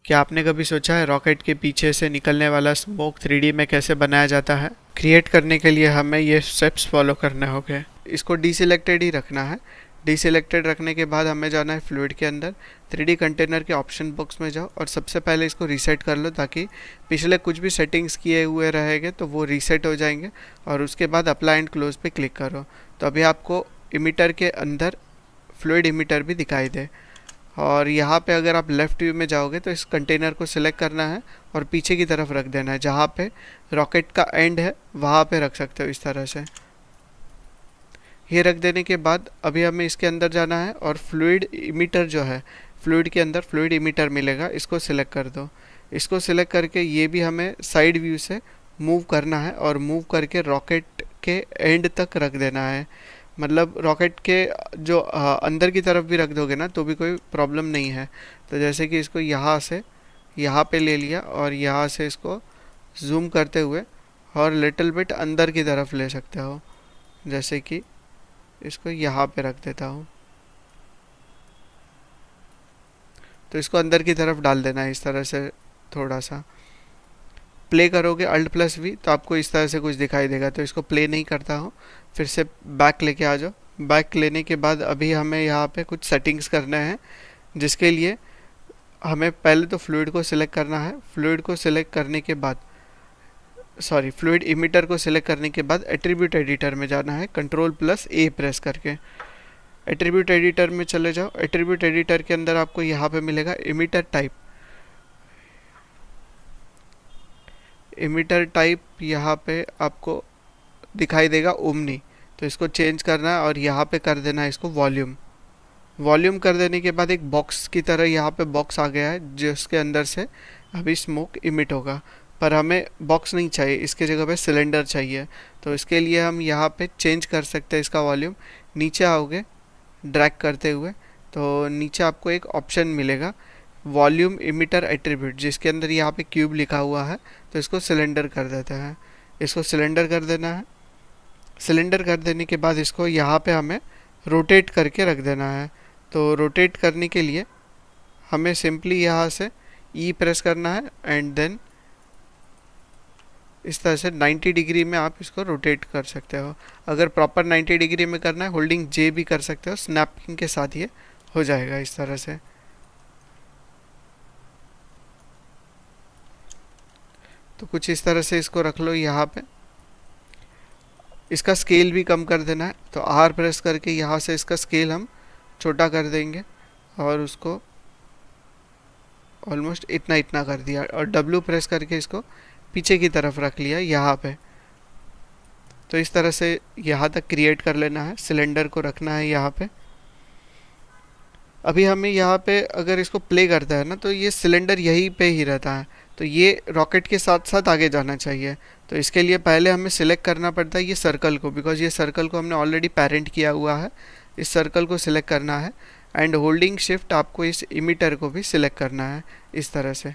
क्या आपने कभी सोचा है रॉकेट के पीछे से निकलने वाला स्मोक 3D में कैसे बनाया जाता है? क्रिएट करने के लिए हमें ये स्टेप्स फॉलो करने होंगे। इसको डीसिलेक्टेड ही रखना है। डीसिलेक्टेड रखने के बाद हमें जाना है फ्लूइड के अंदर, 3D कंटेनर के ऑप्शन बॉक्स में जाओ और सबसे पहले इसको रीसेट कर लो ताकि पिछले कुछ भी सेटिंग्स किए हुए रहेंगे तो वो रीसेट हो जाएंगे। और उसके बाद अप्लाई एंड क्लोज पे क्लिक करो तो अभी आपको इमिटर के अंदर फ्लूइड इमिटर भी दिखाई दे। और यहाँ पे अगर आप लेफ़्ट व्यू में जाओगे तो इस कंटेनर को सिलेक्ट करना है और पीछे की तरफ रख देना है, जहाँ पे रॉकेट का एंड है वहाँ पे रख सकते हो इस तरह से। ये रख देने के बाद अभी हमें इसके अंदर जाना है और फ्लूइड इमिटर जो है, फ्लूइड के अंदर फ्लूइड इमिटर मिलेगा, इसको सिलेक्ट कर दो। इसको सिलेक्ट करके ये भी हमें साइड व्यू से मूव करना है और मूव करके रॉकेट के एंड तक रख देना है। मतलब रॉकेट के जो अंदर की तरफ भी रख दोगे ना तो भी कोई प्रॉब्लम नहीं है। तो जैसे कि इसको यहाँ से यहाँ पे ले लिया और यहाँ से इसको जूम करते हुए और लिटिल बिट अंदर की तरफ ले सकते हो। जैसे कि इसको यहाँ पे रख देता हूँ तो इसको अंदर की तरफ डाल देना है इस तरह से। थोड़ा सा प्ले करोगे Alt+V तो आपको इस तरह से कुछ दिखाई देगा, तो इसको प्ले नहीं करता हूँ। फिर से बैक लेके आ जाओ। बैक लेने के बाद अभी हमें यहाँ पे कुछ सेटिंग्स करना है, जिसके लिए हमें पहले तो फ्लूइड को सिलेक्ट करना है। फ्लूइड को सिलेक्ट करने के बाद फ्लूइड इमिटर को सिलेक्ट करने के बाद एट्रीब्यूट एडिटर में जाना है, Ctrl+A प्रेस करके एट्रीब्यूट एडिटर में चले जाओ। एट्रीब्यूट एडिटर के अंदर आपको यहाँ पे मिलेगा इमिटर टाइप। इमिटर टाइप यहाँ पे आपको दिखाई देगा ओमनी, तो इसको चेंज करना है और यहाँ पे कर देना है इसको वॉल्यूम। वॉल्यूम कर देने के बाद एक बॉक्स की तरह यहाँ पे बॉक्स आ गया है जिसके अंदर से अभी स्मोक इमिट होगा। पर हमें बॉक्स नहीं चाहिए, इसके जगह पे सिलेंडर चाहिए। तो इसके लिए हम यहाँ पे चेंज कर सकते हैं इसका वॉल्यूम। नीचे आओगे ड्रैग करते हुए तो नीचे आपको एक ऑप्शन मिलेगा वॉल्यूम इमिटर एट्रीब्यूट, जिसके अंदर यहाँ पे क्यूब लिखा हुआ है, तो इसको सिलेंडर कर देते हैं। इसको सिलेंडर कर देना है। सिलेंडर कर देने के बाद इसको यहाँ पे हमें रोटेट करके रख देना है। तो रोटेट करने के लिए हमें सिंपली यहाँ से ई प्रेस करना है एंड देन इस तरह से 90 डिग्री में आप इसको रोटेट कर सकते हो। अगर प्रॉपर 90 डिग्री में करना है होल्डिंग जे भी कर सकते हो, स्नैपिंग के साथ ये हो जाएगा इस तरह से। तो कुछ इस तरह से इसको रख लो यहाँ पे। इसका स्केल भी कम कर देना है, तो आर प्रेस करके यहाँ से इसका स्केल हम छोटा कर देंगे और उसको ऑलमोस्ट इतना इतना कर दिया और डब्ल्यू प्रेस करके इसको पीछे की तरफ रख लिया यहाँ पे। तो इस तरह से यहाँ तक क्रिएट कर लेना है। सिलेंडर को रखना है यहाँ पे। अभी हमें यहाँ पे अगर इसको प्ले करता है ना तो ये सिलेंडर यहीं पे ही रहता है, तो ये रॉकेट के साथ साथ आगे जाना चाहिए। तो इसके लिए पहले हमें सिलेक्ट करना पड़ता है ये सर्कल को, बिकॉज ये सर्कल को हमने ऑलरेडी पेरेंट किया हुआ है। इस सर्कल को सिलेक्ट करना है एंड होल्डिंग शिफ्ट आपको इस इमिटर को भी सिलेक्ट करना है इस तरह से।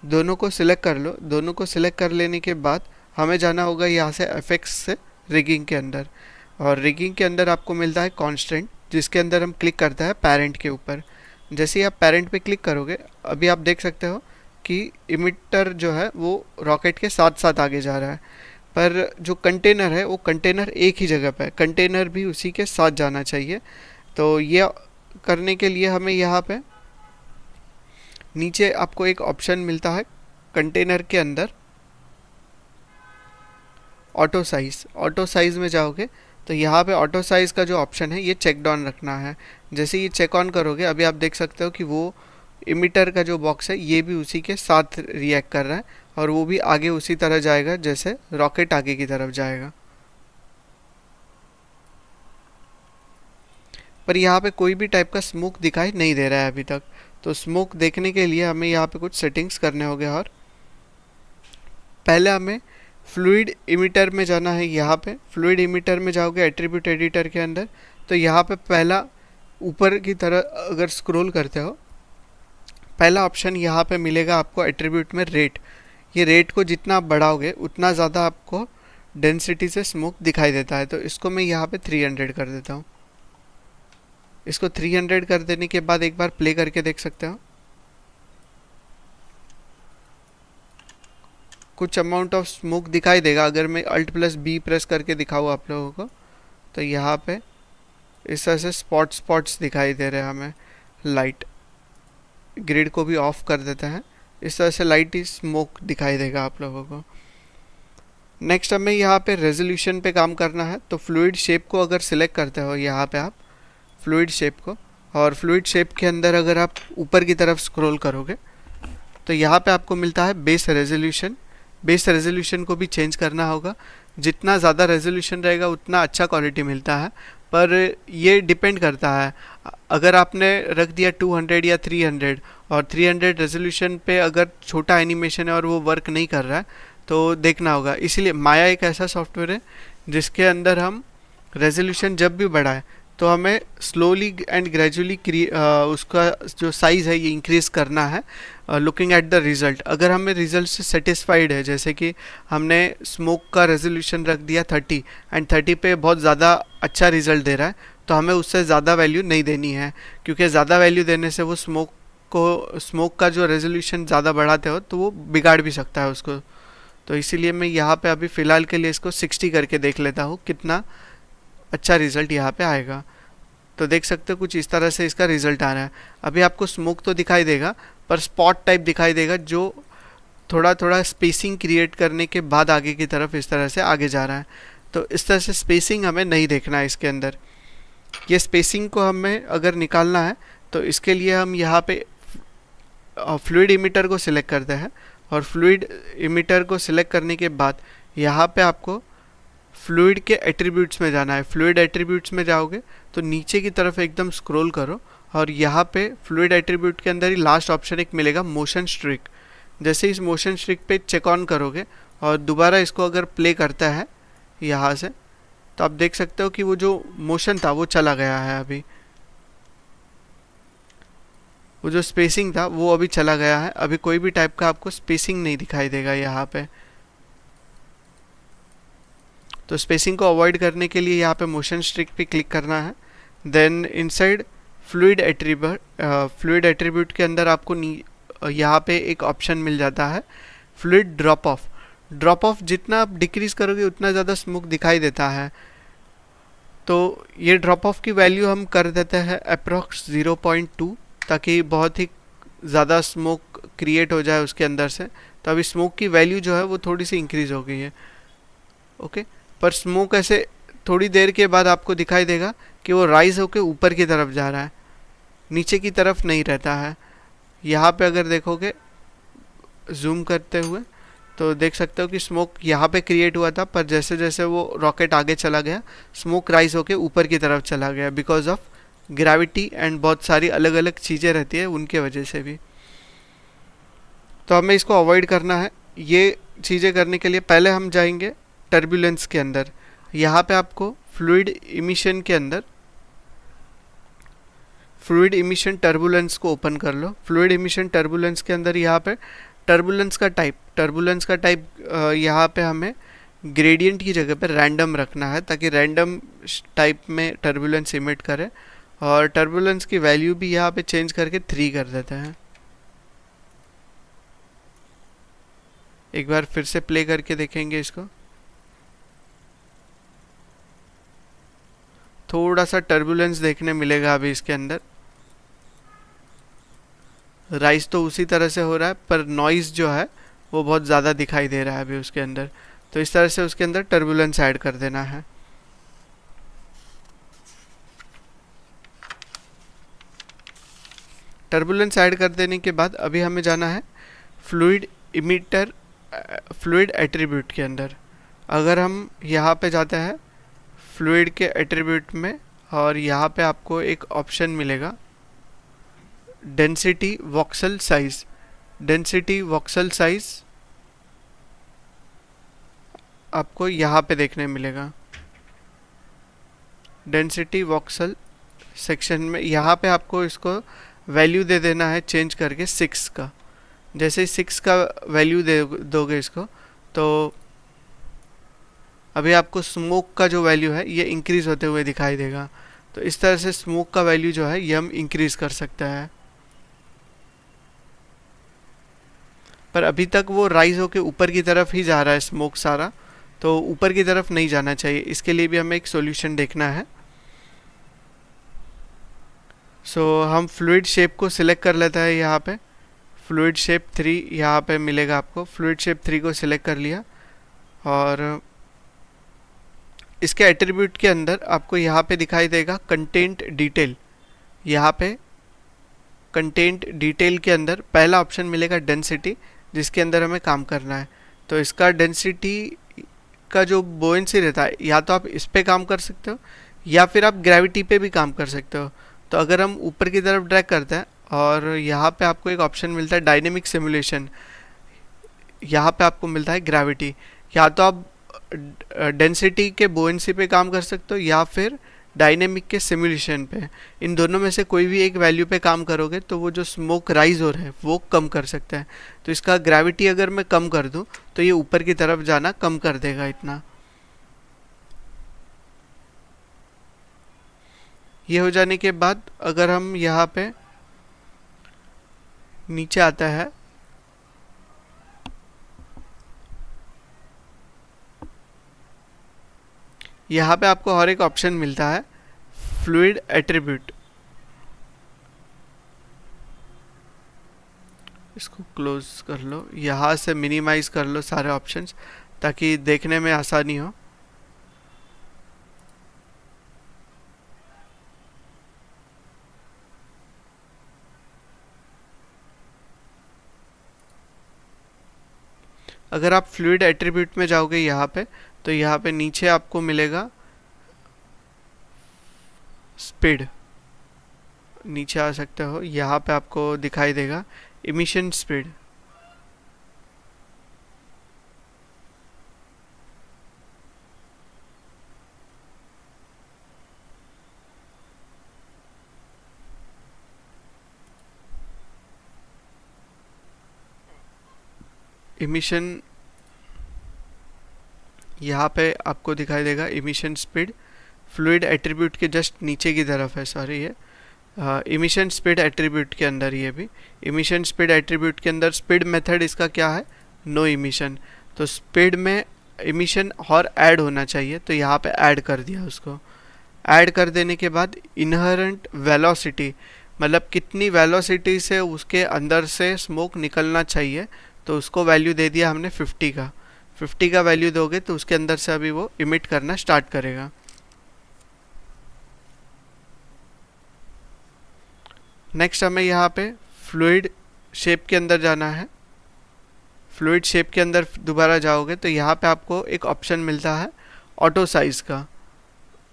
दोनों को सिलेक्ट कर लो। दोनों को सिलेक्ट कर लेने के बाद हमें जाना होगा यहाँ से एफेक्ट्स से रिगिंग के अंदर, और रिगिंग के अंदर आपको मिलता है कॉन्स्टेंट, जिसके अंदर हम क्लिक करता है पेरेंट के ऊपर। जैसे ही आप पेरेंट पे क्लिक करोगे अभी आप देख सकते हो कि इमिटर जो है वो रॉकेट के साथ साथ आगे जा रहा है, पर जो कंटेनर है वो कंटेनर एक ही जगह पे है, कंटेनर भी उसी के साथ जाना चाहिए। तो ये करने के लिए हमें यहाँ पे नीचे आपको एक ऑप्शन मिलता है कंटेनर के अंदर ऑटो साइज़। ऑटो साइज़ में जाओगे तो यहाँ पे ऑटो साइज़ का जो ऑप्शन है ये चेक डाउन रखना है। जैसे ये चेक ऑन करोगे अभी आप देख सकते हो कि वो इमिटर का जो बॉक्स है ये भी उसी के साथ रिएक्ट कर रहा है और वो भी आगे उसी तरह जाएगा जैसे रॉकेट आगे की तरफ जाएगा। पर यहाँ पे कोई भी टाइप का स्मोक दिखाई नहीं दे रहा है अभी तक। तो स्मोक देखने के लिए हमें यहाँ पे कुछ सेटिंग्स करने होंगे और पहले हमें फ्लूइड इमिटर में जाना है। यहाँ पे फ्लूइड इमिटर में जाओगे एट्रीब्यूट एडिटर के अंदर, तो यहाँ पे पहला ऊपर की तरह अगर स्क्रॉल करते हो पहला ऑप्शन यहाँ पे मिलेगा आपको एट्रीब्यूट में रेट। ये रेट को जितना आप बढ़ाओगे उतना ज़्यादा आपको डेंसिटी से स्मोक दिखाई देता है। तो इसको मैं यहाँ पे 300 कर देता हूँ। इसको 300 कर देने के बाद एक बार प्ले करके देख सकते हो। कुछ अमाउंट ऑफ स्मोक दिखाई देगा। अगर मैं Alt+B प्रेस करके दिखाऊँ आप लोगों को, तो यहाँ पे इस तरह से स्पॉट्स दिखाई दे रहे हैं हमें। लाइट ग्रिड को भी ऑफ कर देते हैं, इस तरह से लाइट ही स्मोक दिखाई देगा आप लोगों को। नेक्स्ट हमें यहाँ पे रेजोल्यूशन पे काम करना है। तो फ्लूइड शेप को अगर सिलेक्ट करते हो यहाँ पे आप फ्लूइड शेप को, और फ्लूइड शेप के अंदर अगर आप ऊपर की तरफ स्क्रॉल करोगे तो यहाँ पे आपको मिलता है बेस रेजोल्यूशन। बेस रेजोल्यूशन को भी चेंज करना होगा। जितना ज़्यादा रेजोल्यूशन रहेगा उतना अच्छा क्वालिटी मिलता है, पर ये डिपेंड करता है। अगर आपने रख दिया 200 या 300 और 300 रेजोल्यूशन पे अगर छोटा एनिमेशन है और वो वर्क नहीं कर रहा है तो देखना होगा। इसीलिए माया एक ऐसा सॉफ्टवेयर है जिसके अंदर हम रेजोल्यूशन जब भी बढ़ाएं तो हमें स्लोली एंड ग्रेजुअली उसका जो साइज़ है ये इंक्रीज़ करना है, लुकिंग एट द रिज़ल्ट। अगर हमें रिज़ल्ट से सेटिस्फाइड है, जैसे कि हमने स्मोक का रेजोल्यूशन रख दिया 30 एंड 30 पे बहुत ज़्यादा अच्छा रिज़ल्ट दे रहा है, तो हमें उससे ज़्यादा वैल्यू नहीं देनी है, क्योंकि ज़्यादा वैल्यू देने से वो स्मोक का जो रेजोल्यूशन ज़्यादा बढ़ाते हो तो वो बिगाड़ भी सकता है उसको। तो इसीलिए मैं यहाँ पे अभी फ़िलहाल के लिए इसको 60 करके देख लेता हूँ कितना अच्छा रिज़ल्ट यहाँ पे आएगा। तो देख सकते हो कुछ इस तरह से इसका रिज़ल्ट आ रहा है। अभी आपको स्मोक तो दिखाई देगा पर स्पॉट टाइप दिखाई देगा, जो थोड़ा थोड़ा स्पेसिंग क्रिएट करने के बाद आगे की तरफ इस तरह से आगे जा रहा है। तो इस तरह से स्पेसिंग हमें नहीं देखना है इसके अंदर। ये स्पेसिंग को हमें अगर निकालना है तो इसके लिए हम यहाँ पे फ्लूइड इमिटर को सिलेक्ट करते हैं, और फ्लूइड इमिटर को सिलेक्ट करने के बाद यहाँ पे आपको फ्लूइड के एट्रीब्यूट्स में जाना है। फ्लूइड एट्रीब्यूट्स में जाओगे तो नीचे की तरफ एकदम स्क्रॉल करो और यहाँ पे फ्लूइड एट्रीब्यूट के अंदर ही लास्ट ऑप्शन एक मिलेगा मोशन स्ट्रिक। जैसे इस मोशन स्ट्रिक पे चेक ऑन करोगे और दोबारा इसको अगर प्ले करता है यहाँ से, तो आप देख सकते हो कि वो जो मोशन था वो चला गया है। अभी वो जो स्पेसिंग था वो अभी चला गया है। अभी कोई भी टाइप का आपको स्पेसिंग नहीं दिखाई देगा यहाँ पे। तो स्पेसिंग को अवॉइड करने के लिए यहाँ पे मोशन स्ट्रिक पे क्लिक करना है। देन इनसाइड फ्लूइड एट्रीब्यूट के अंदर आपको यहाँ पे एक ऑप्शन मिल जाता है fluid drop of. Drop of जितना आप डिक्रीज़ करोगे उतना ज़्यादा स्मोक दिखाई देता है। तो ये ड्रॉप ऑफ की वैल्यू हम कर देते हैं अप्रॉक्स 0.2, ताकि बहुत ही ज़्यादा स्मोक क्रिएट हो जाए उसके अंदर से। तो अभी स्मोक की वैल्यू जो है वो थोड़ी सी इंक्रीज़ हो गई है। ओके, पर स्मोक ऐसे थोड़ी देर के बाद आपको दिखाई देगा कि वो राइज होकर ऊपर की तरफ जा रहा है, नीचे की तरफ नहीं रहता है। यहाँ पे अगर देखोगे जूम करते हुए तो देख सकते हो कि स्मोक यहाँ पे क्रिएट हुआ था, पर जैसे जैसे वो रॉकेट आगे चला गया स्मोक राइज होकर ऊपर की तरफ चला गया, बिकॉज ऑफ ग्रेविटी एंड बहुत सारी अलग अलग चीज़ें रहती है उनके वजह से भी। तो हमें इसको अवॉइड करना है। ये चीज़ें करने के लिए पहले हम जाएंगे टर्बुलेंस के अंदर। यहाँ पे आपको फ्लूइड इमिशन के अंदर फ्लूइड इमिशन टर्बुलेंस को ओपन कर लो। फ्लूइड इमिशन टर्बुलेंस के अंदर यहाँ पे टर्बुलेंस का टाइप यहाँ पे हमें ग्रेडियंट की जगह पे रैंडम रखना है, ताकि रैंडम टाइप में टर्बुलेंस इमिट करे। और टर्बुलेंस की वैल्यू भी यहाँ पे चेंज करके 3 कर देते हैं। एक बार फिर से प्ले करके देखेंगे इसको। थोड़ा सा टर्बुलेंस देखने मिलेगा अभी इसके अंदर। राइज तो उसी तरह से हो रहा है, पर नॉइज़ जो है वो बहुत ज़्यादा दिखाई दे रहा है अभी उसके अंदर। तो इस तरह से उसके अंदर टर्बुलेंस ऐड कर देना है। टर्बुलेंस ऐड कर देने के बाद अभी हमें जाना है फ्लूइड एट्रीब्यूट के अंदर। अगर हम यहाँ पे जाते हैं फ्लूइड के एट्रीब्यूट में, और यहाँ पे आपको एक ऑप्शन मिलेगा density voxel size. Density voxel size आपको यहाँ पे देखने मिलेगा। डेंसिटी वॉक्सल सेक्शन में यहाँ पे आपको इसको वैल्यू दे देना है चेंज करके 6 का। जैसे ही 6 का वैल्यू दोगे इसको, तो अभी आपको स्मोक का जो वैल्यू है ये इंक्रीज़ होते हुए दिखाई देगा। तो इस तरह से स्मोक का वैल्यू जो है ये हम इंक्रीज़ कर सकते हैं। पर अभी तक वो राइज होके ऊपर की तरफ ही जा रहा है स्मोक सारा, तो ऊपर की तरफ नहीं जाना चाहिए। इसके लिए भी हमें एक सॉल्यूशन देखना है। हम फ्लूइड शेप को सिलेक्ट कर लेता है यहाँ पे। फ्लूइड शेप 3 यहाँ पे मिलेगा आपको। फ्लूइड शेप 3 को सिलेक्ट कर लिया और इसके एट्रीब्यूट के अंदर आपको यहाँ पे दिखाई देगा कंटेंट डिटेल। यहाँ पे कंटेंट डिटेल के अंदर पहला ऑप्शन मिलेगा डेंसिटी, जिसके अंदर हमें काम करना है। तो इसका डेंसिटी का जो बोयेंसी रहता है, या तो आप इस पे काम कर सकते हो या फिर आप ग्रेविटी पे भी काम कर सकते हो। तो अगर हम ऊपर की तरफ ड्रैग करते हैं और यहाँ पे आपको एक ऑप्शन मिलता है डायनेमिक सिमुलेशन, यहाँ पे आपको मिलता है ग्रेविटी। या तो आप डेंसिटी के बोयेंसी पे काम कर सकते हो या फिर डायनेमिक के सिमुलेशन पे। इन दोनों में से कोई भी एक वैल्यू पे काम करोगे तो वो जो स्मोक राइज हो रहा है वो कम कर सकता है। तो इसका ग्रेविटी अगर मैं कम कर दूं तो ये ऊपर की तरफ जाना कम कर देगा इतना। ये हो जाने के बाद अगर हम यहाँ पे नीचे आता है, यहाँ पे आपको और एक ऑप्शन मिलता है फ्लूइड एट्रीब्यूट। इसको क्लोज कर लो, यहाँ से मिनिमाइज कर लो सारे ऑप्शंस ताकि देखने में आसानी हो। अगर आप फ्लूइड एट्रीब्यूट में जाओगे यहाँ पे, तो यहाँ पे नीचे आपको मिलेगा स्पीड। नीचे आ सकते हो, यहाँ पे आपको दिखाई देगा इमिशन स्पीड। इमिशन यहाँ पे आपको दिखाई देगा इमिशन स्पीड। फ्लूइड एट्रीब्यूट के जस्ट नीचे की तरफ है, सॉरी, ये इमिशन स्पीड एट्रीब्यूट के अंदर। ये भी इमिशन स्पीड एट्रीब्यूट के अंदर स्पीड मेथड इसका क्या है, नो इमिशन। तो स्पीड में इमिशन और ऐड होना चाहिए, तो यहाँ पे ऐड कर दिया उसको। ऐड कर देने के बाद इनहेरेंट वेलोसिटी, मतलब कितनी वेलोसिटी से उसके अंदर से स्मोक निकलना चाहिए, तो उसको वैल्यू दे दिया हमने 50 का। 50 का वैल्यू दोगे तो उसके अंदर से अभी वो इमिट करना स्टार्ट करेगा। नेक्स्ट हमें यहाँ पे फ्लूइड शेप के अंदर जाना है। फ्लूइड शेप के अंदर दोबारा जाओगे तो यहाँ पे आपको एक ऑप्शन मिलता है ऑटो साइज का।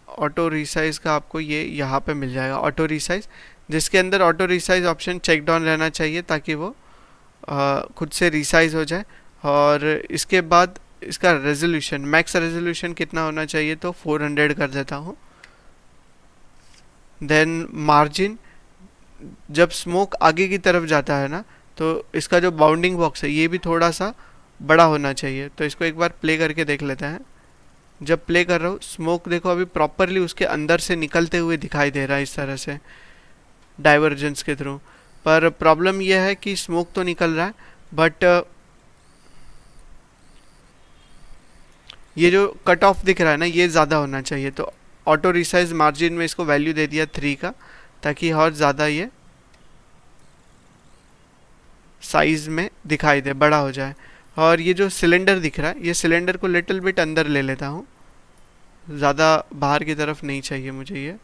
ऑटो रिसाइज का आपको ये यहाँ पे मिल जाएगा, ऑटो रिसाइज, जिसके अंदर auto resize option check down रहना चाहिए ताकि वो खुद से रिसाइज हो जाए। और इसके बाद इसका रेजोल्यूशन, मैक्स रेजोल्यूशन कितना होना चाहिए, तो 400 कर देता हूँ। देन मार्जिन, जब स्मोक आगे की तरफ जाता है ना, तो इसका जो बाउंडिंग बॉक्स है ये भी थोड़ा सा बड़ा होना चाहिए। तो इसको एक बार प्ले करके देख लेते हैं। जब प्ले कर रहा हूँ, स्मोक देखो अभी प्रॉपरली उसके अंदर से निकलते हुए दिखाई दे रहा है इस तरह से डाइवर्जेंस के थ्रू। पर प्रॉब्लम यह है कि स्मोक तो निकल रहा है बट ये जो कट ऑफ दिख रहा है ना, ये ज़्यादा होना चाहिए। तो ऑटो रिसाइज मार्जिन में इसको वैल्यू दे दिया 3 का, ताकि और ज़्यादा ये साइज में दिखाई दे, बड़ा हो जाए। और ये जो सिलेंडर दिख रहा है, ये सिलेंडर को लिटिल बिट अंदर ले लेता हूँ, ज़्यादा बाहर की तरफ नहीं चाहिए मुझे ये।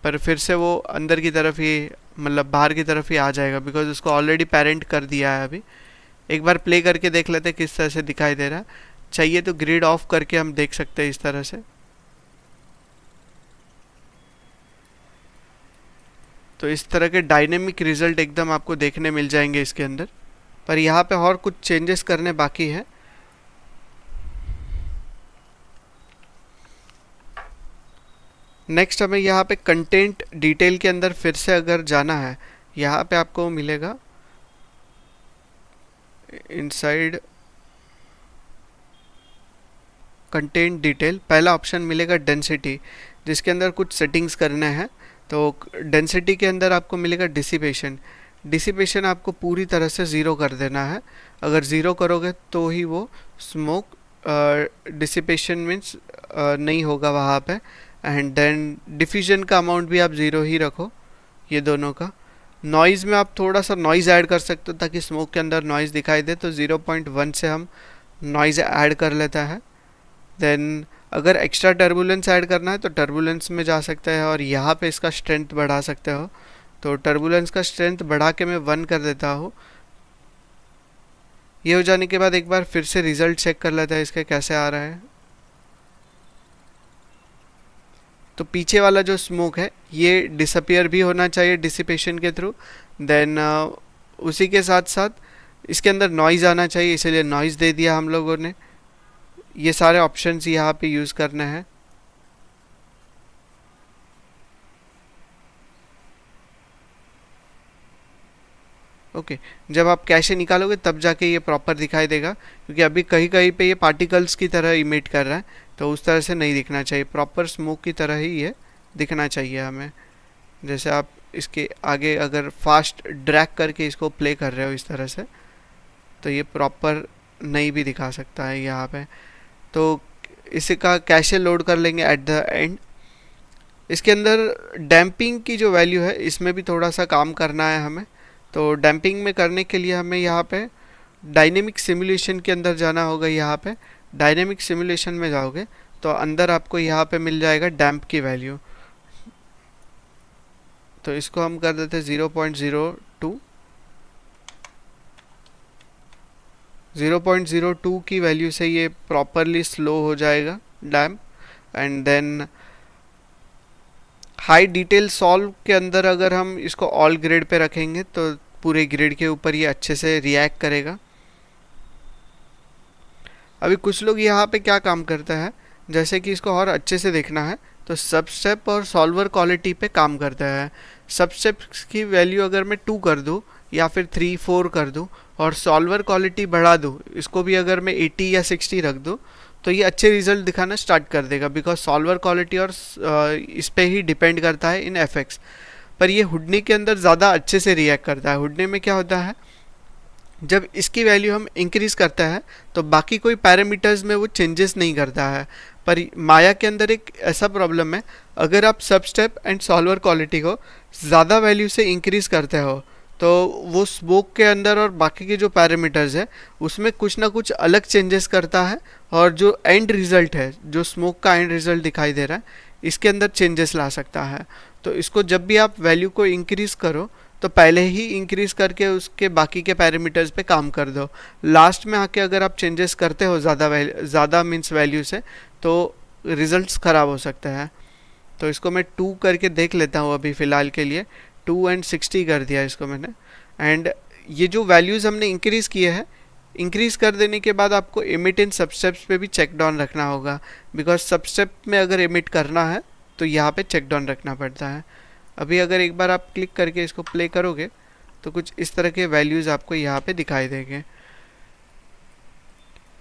पर फिर से वो अंदर की तरफ ही, मतलब बाहर की तरफ ही आ जाएगा, बिकॉज उसको ऑलरेडी पेरेंट कर दिया है अभी। एक बार प्ले करके देख लेते हैं किस तरह से दिखाई दे रहा है। चाहिए तो ग्रिड ऑफ करके हम देख सकते हैं इस तरह से। तो इस तरह के डायनेमिक रिजल्ट एकदम आपको देखने मिल जाएंगे इसके अंदर। पर यहाँ पे और कुछ चेंजेस करने बाकी है। नेक्स्ट हमें यहाँ पे कंटेंट डिटेल के अंदर फिर से अगर जाना है, यहाँ पे आपको मिलेगा इनसाइड कंटेंट डिटेल, पहला ऑप्शन मिलेगा डेंसिटी, जिसके अंदर कुछ सेटिंग्स करने हैं। तो डेंसिटी के अंदर आपको मिलेगा डिसिपेशन। डिसिपेशन आपको पूरी तरह से ज़ीरो कर देना है। अगर ज़ीरो करोगे तो ही वो स्मोक डिसिपेशन मीन्स नहीं होगा वहाँ पे। एंड देन डिफ्यूजन का अमाउंट भी आप ज़ीरो ही रखो, ये दोनों का। नॉइज़ में आप थोड़ा सा नॉइज़ ऐड कर सकते हो ताकि स्मोक के अंदर नॉइज़ दिखाई दे, तो 0.1 से हम नॉइज़ ऐड कर लेता है। देन अगर एक्स्ट्रा टर्बुलेंस ऐड करना है तो टर्बुलेंस में जा सकते हैं और यहाँ पे इसका स्ट्रेंथ बढ़ा सकते हो। तो टर्बुलेंस का स्ट्रेंथ बढ़ा के मैं 1 कर देता हूँ। ये हो जाने के बाद एक बार फिर से रिजल्ट चेक कर लेता है इसके कैसे आ रहा है। तो पीछे वाला जो स्मोक है ये डिसअपियर भी होना चाहिए डिसिपेशन के थ्रू। देन उसी के साथ साथ इसके अंदर नॉइज़ आना चाहिए, इसीलिए नॉइज़ दे दिया हम लोगों ने। ये सारे ऑप्शंस यहाँ पे यूज़ करने हैं। ओके जब आप कैशे निकालोगे तब जाके ये प्रॉपर दिखाई देगा, क्योंकि अभी कहीं कहीं पे ये पार्टिकल्स की तरह इमिट कर रहा है, तो उस तरह से नहीं दिखना चाहिए। प्रॉपर स्मोक की तरह ही ये दिखना चाहिए हमें। जैसे आप इसके आगे अगर फास्ट ड्रैग करके इसको प्ले कर रहे हो इस तरह से, तो ये प्रॉपर नहीं भी दिखा सकता है यहाँ पे। तो इसका कैशे लोड कर लेंगे एट द एंड। इसके अंदर डैम्पिंग की जो वैल्यू है इसमें भी थोड़ा सा काम करना है हमें। तो डैम्पिंग में करने के लिए हमें यहाँ पे डायनेमिक सिमुलेशन के अंदर जाना होगा। यहाँ पे डायनेमिक सिमुलेशन में जाओगे तो अंदर आपको यहाँ पे मिल जाएगा डैम्प की वैल्यू। तो इसको हम कर देते 0.02। 0.02 की वैल्यू से ये प्रॉपरली स्लो हो जाएगा damp. And then high detail solve के अंदर अगर हम इसको ऑल ग्रेड पे रखेंगे तो पूरे ग्रेड के ऊपर ये अच्छे से रिएक्ट करेगा। अभी कुछ लोग यहाँ पे क्या काम करता है, जैसे कि इसको और अच्छे से देखना है तो सब स्टेप और सॉल्वर क्वालिटी पे काम करता है। सब स्टेप की वैल्यू अगर मैं 2 कर दूँ या फिर 3, 4 कर दूँ और सॉल्वर क्वालिटी बढ़ा दूँ, इसको भी अगर मैं 80 या 60 रख दूँ, तो ये अच्छे रिजल्ट दिखाना स्टार्ट कर देगा। बिकॉज सॉल्वर क्वालिटी और इस पे ही डिपेंड करता है इन एफेक्ट्स। पर ये हुडनी के अंदर ज़्यादा अच्छे से रिएक्ट करता है। हुडनी में क्या होता है, जब इसकी वैल्यू हम इंक्रीज़ करते हैं तो बाकी कोई पैरामीटर्स में वो चेंजेस नहीं करता है। पर माया के अंदर एक ऐसा प्रॉब्लम है, अगर आप सब स्टेप एंड सॉल्वर क्वालिटी को ज़्यादा वैल्यू से इंक्रीज़ करते हो तो वो स्मोक के अंदर और बाकी के जो पैरामीटर्स है उसमें कुछ ना कुछ अलग चेंजेस करता है, और जो एंड रिज़ल्ट है, जो स्मोक का एंड रिज़ल्ट दिखाई दे रहा है, इसके अंदर चेंजेस ला सकता है। तो इसको जब भी आप वैल्यू को इंक्रीज़ करो तो पहले ही इंक्रीज़ करके उसके बाकी के पैरामीटर्स पे काम कर दो। लास्ट में आके अगर आप चेंजेस करते हो ज़्यादा मीन्स वैल्यू से, तो रिज़ल्ट्स ख़राब हो सकते हैं। तो इसको मैं 2 करके देख लेता हूँ अभी फ़िलहाल के लिए। 2 एंड 60 कर दिया इसको मैंने। एंड ये जो वैल्यूज़ हमने इंक्रीज़ किए हैं, इंक्रीज़ कर देने के बाद आपको एमिट इन सबस्टेप्स पे भी चेक डाउन रखना होगा। बिकॉज सबस्टेप में अगर एमिट करना है तो यहाँ पे चेक डाउन रखना पड़ता है। अभी अगर एक बार आप क्लिक करके इसको प्ले करोगे तो कुछ इस तरह के वैल्यूज़ आपको यहाँ पे दिखाई देंगे।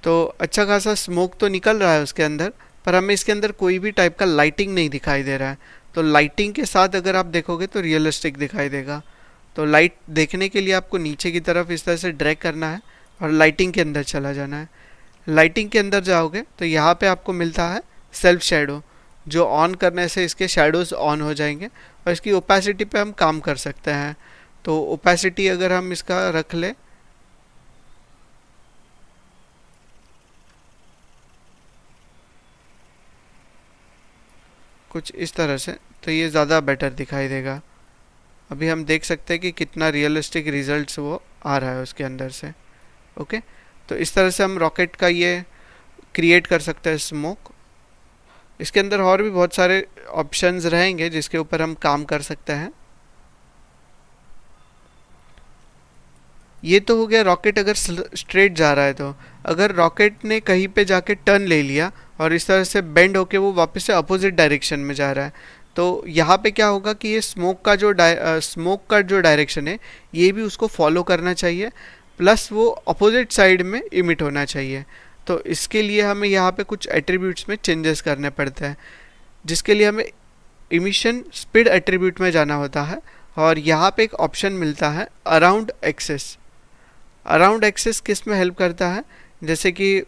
तो अच्छा खासा स्मोक तो निकल रहा है उसके अंदर, पर हमें इसके अंदर कोई भी टाइप का लाइटिंग नहीं दिखाई दे रहा है। तो लाइटिंग के साथ अगर आप देखोगे तो रियलिस्टिक दिखाई देगा। तो लाइट देखने के लिए आपको नीचे की तरफ इस तरह से ड्रैग करना है और लाइटिंग के अंदर चला जाना है। लाइटिंग के अंदर जाओगे तो यहाँ पे आपको मिलता है सेल्फ शैडो, जो ऑन करने से इसके शैडोज़ ऑन हो जाएंगे और इसकी ओपेसिटी पे हम काम कर सकते हैं। तो ओपेसिटी अगर हम इसका रख ले कुछ इस तरह से, तो ये ज़्यादा बेटर दिखाई देगा। अभी हम देख सकते हैं कि कितना रियलिस्टिक रिजल्ट्स वो आ रहा है उसके अंदर से। ओके, तो इस तरह से हम रॉकेट का ये क्रिएट कर सकते हैं स्मोक। इसके अंदर और भी बहुत सारे ऑप्शंस रहेंगे जिसके ऊपर हम काम कर सकते हैं। ये तो हो गया रॉकेट अगर स्ट्रेट जा रहा है। तो अगर रॉकेट ने कहीं पे जाके टर्न ले लिया और इस तरह से बेंड होके वो वापस से अपोजिट डायरेक्शन में जा रहा है, तो यहाँ पे क्या होगा कि ये स्मोक का जो डायरेक्शन है ये भी उसको फॉलो करना चाहिए, प्लस वो अपोजिट साइड में इमिट होना चाहिए। तो इसके लिए हमें यहाँ पे कुछ एट्रीब्यूट्स में चेंजेस करने पड़ते हैं, जिसके लिए हमें इमिशन स्पीड एट्रीब्यूट में जाना होता है और यहाँ पे एक ऑप्शन मिलता है अराउंड एक्सेस। अराउंड एक्सेस किस में हेल्प करता है, जैसे कि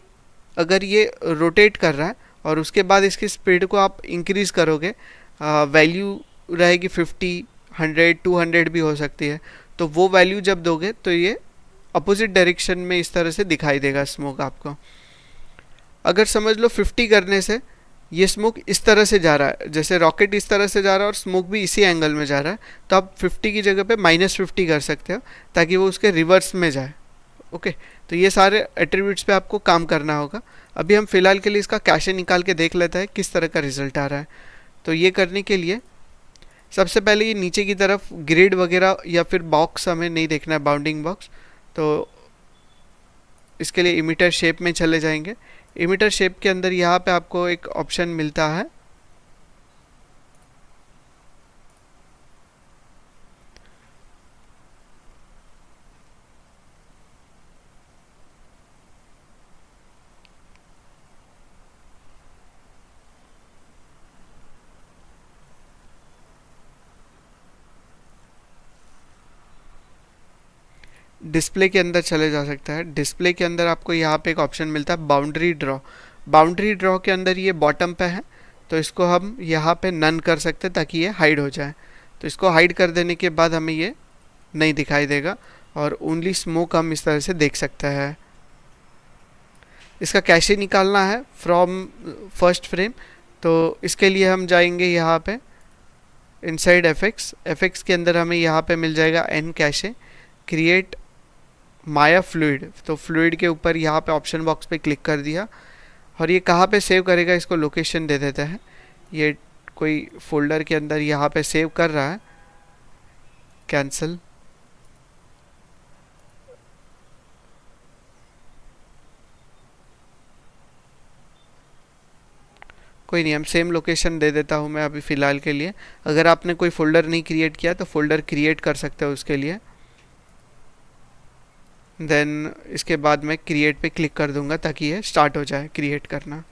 अगर ये रोटेट कर रहा है और उसके बाद इसकी स्पीड को आप इंक्रीज़ करोगे, वैल्यू रहेगी 50, 100, 200 भी हो सकती है, तो वो वैल्यू जब दोगे तो ये अपोजिट डायरेक्शन में इस तरह से दिखाई देगा स्मोक आपको। अगर समझ लो 50 करने से ये स्मोक इस तरह से जा रहा है, जैसे रॉकेट इस तरह से जा रहा है और स्मोक भी इसी एंगल में जा रहा है, तो आप 50 की जगह पे -50 कर सकते हो ताकि वो उसके रिवर्स में जाए। ओके, तो ये सारे एट्रीब्यूट्स पे आपको काम करना होगा। अभी हम फिलहाल के लिए इसका कैशे निकाल के देख लेते हैं किस तरह का रिजल्ट आ रहा है। तो ये करने के लिए सबसे पहले ये नीचे की तरफ ग्रिड वगैरह या फिर बॉक्स हमें नहीं देखना है, बाउंडिंग बॉक्स, तो इसके लिए इमिटर शेप में चले जाएंगे। इमिटर शेप के अंदर यहाँ पे आपको एक ऑप्शन मिलता है डिस्प्ले के अंदर चले जा सकता है। डिस्प्ले के अंदर आपको यहाँ पे एक ऑप्शन मिलता है बाउंड्री ड्रॉ। बाउंड्री ड्रॉ के अंदर ये बॉटम पे है, तो इसको हम यहाँ पे नन कर सकते हैं ताकि ये हाइड हो जाए। तो इसको हाइड कर देने के बाद हमें ये नहीं दिखाई देगा और ओनली स्मोक हम इस तरह से देख सकते हैं। इसका कैशे निकालना है फ्रॉम फर्स्ट फ्रेम, तो इसके लिए हम जाएंगे यहाँ पे इनसाइड एफएक्स। एफएक्स के अंदर हमें यहाँ पे मिल जाएगा एन कैशे, क्रिएट माया फ्लूइड। तो फ्लूइड के ऊपर यहाँ पे ऑप्शन बॉक्स पे क्लिक कर दिया और ये कहाँ पे सेव करेगा इसको लोकेशन दे देते हैं। ये कोई फोल्डर के अंदर यहाँ पे सेव कर रहा है, कैंसिल। कोई नहीं, हम सेम लोकेशन दे देता हूँ मैं अभी फ़िलहाल के लिए। अगर आपने कोई फ़ोल्डर नहीं क्रिएट किया तो फ़ोल्डर क्रिएट कर सकते हो उसके लिए। देन इसके बाद मैं क्रिएट पे क्लिक कर दूंगा ताकि ये स्टार्ट हो जाए क्रिएट करना।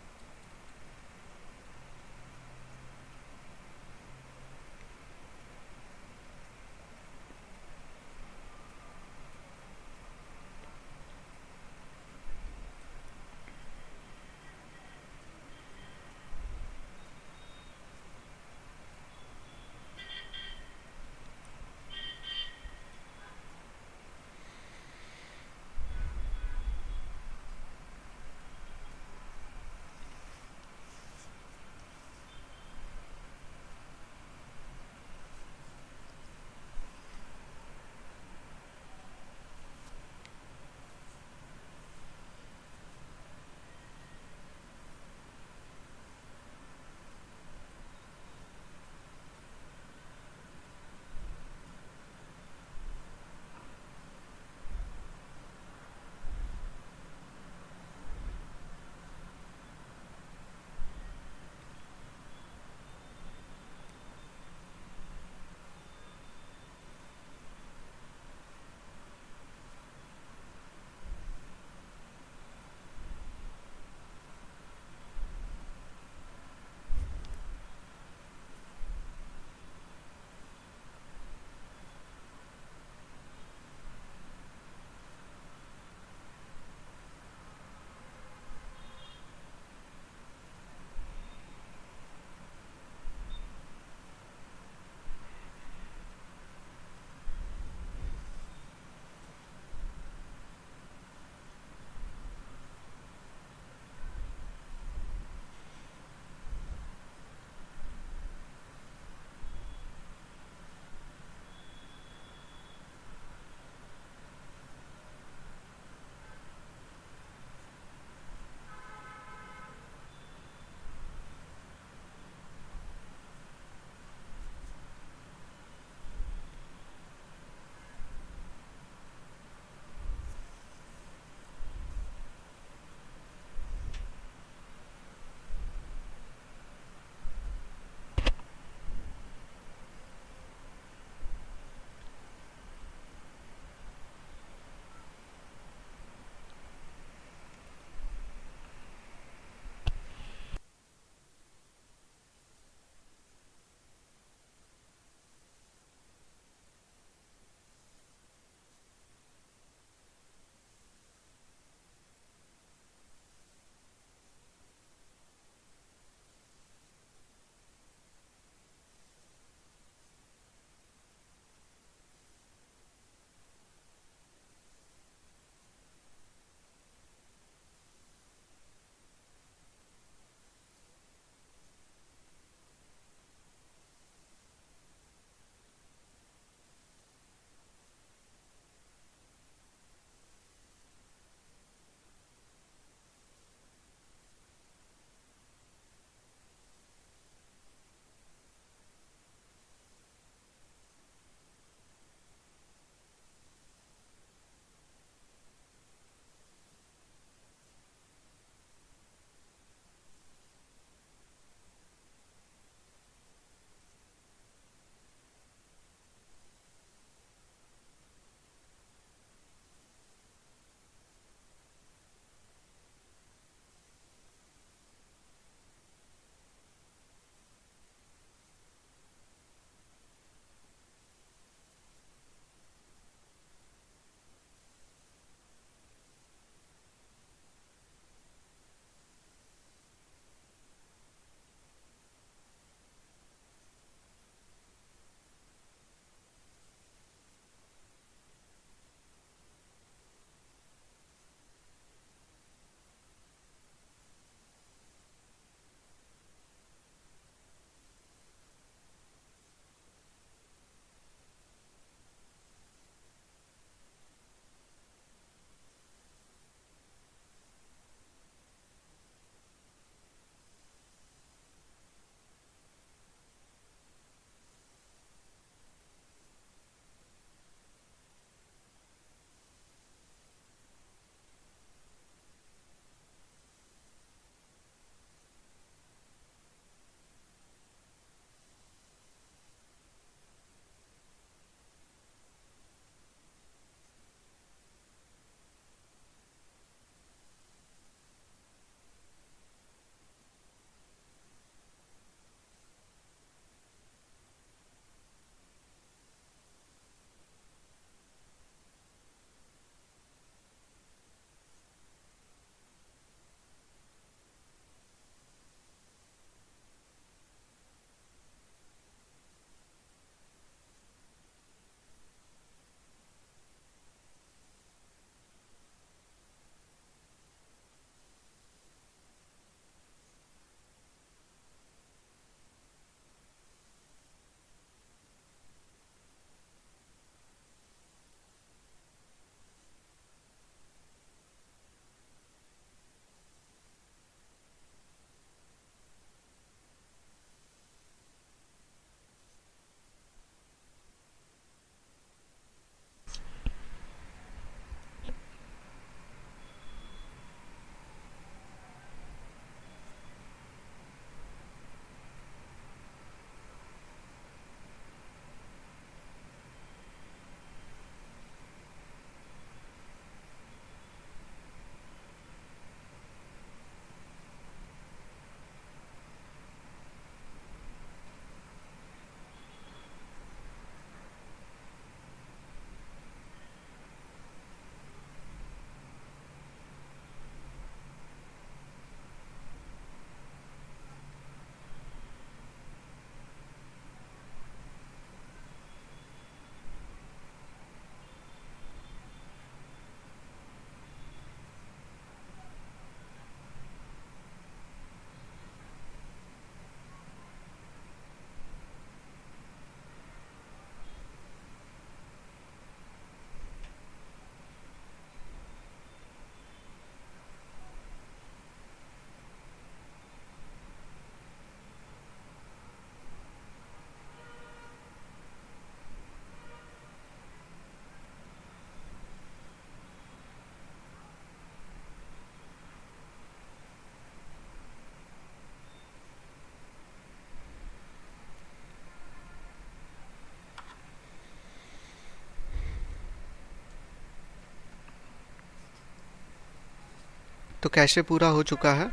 तो कैशे पूरा हो चुका है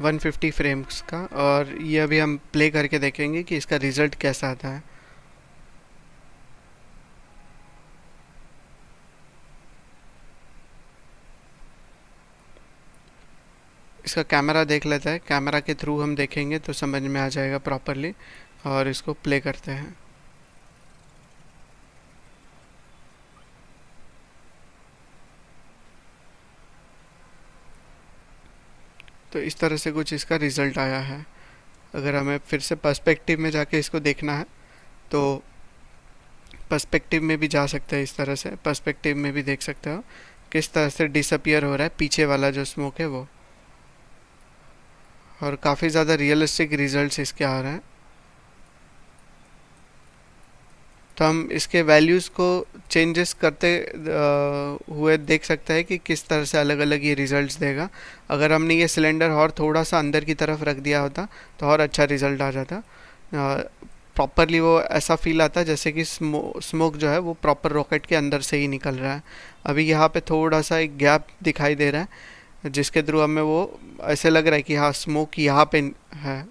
150 फ्रेम्स का, और ये अभी हम प्ले करके देखेंगे कि इसका रिज़ल्ट कैसा आता है। इसका कैमरा देख लेता है, कैमरा के थ्रू हम देखेंगे तो समझ में आ जाएगा प्रॉपरली। और इसको प्ले करते हैं। तो इस तरह से कुछ इसका रिज़ल्ट आया है। अगर हमें फिर से पर्सपेक्टिव में जाके इसको देखना है तो पर्सपेक्टिव में भी जा सकते हैं। इस तरह से पर्सपेक्टिव में भी देख सकते हो किस तरह से डिसअपियर हो रहा है पीछे वाला जो स्मोक है वो, और काफ़ी ज़्यादा रियलिस्टिक रिजल्ट्स इसके आ रहे हैं। तो हम इसके वैल्यूज़ को चेंजेस करते हुए देख सकते हैं कि किस तरह से अलग अलग ये रिज़ल्ट्स देगा। अगर हमने ये सिलेंडर और थोड़ा सा अंदर की तरफ रख दिया होता तो और अच्छा रिज़ल्ट आ जाता। प्रॉपरली वो ऐसा फील आता जैसे कि स्मोक जो है वो प्रॉपर रॉकेट के अंदर से ही निकल रहा है। अभी यहाँ पे थोड़ा सा एक गैप दिखाई दे रहा है जिसके थ्रू हमें वो ऐसे लग रहा है कि हाँ स्मोक यहाँ पे है।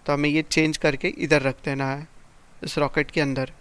तो हमें ये चेंज करके इधर रख देना है इस रॉकेट के अंदर।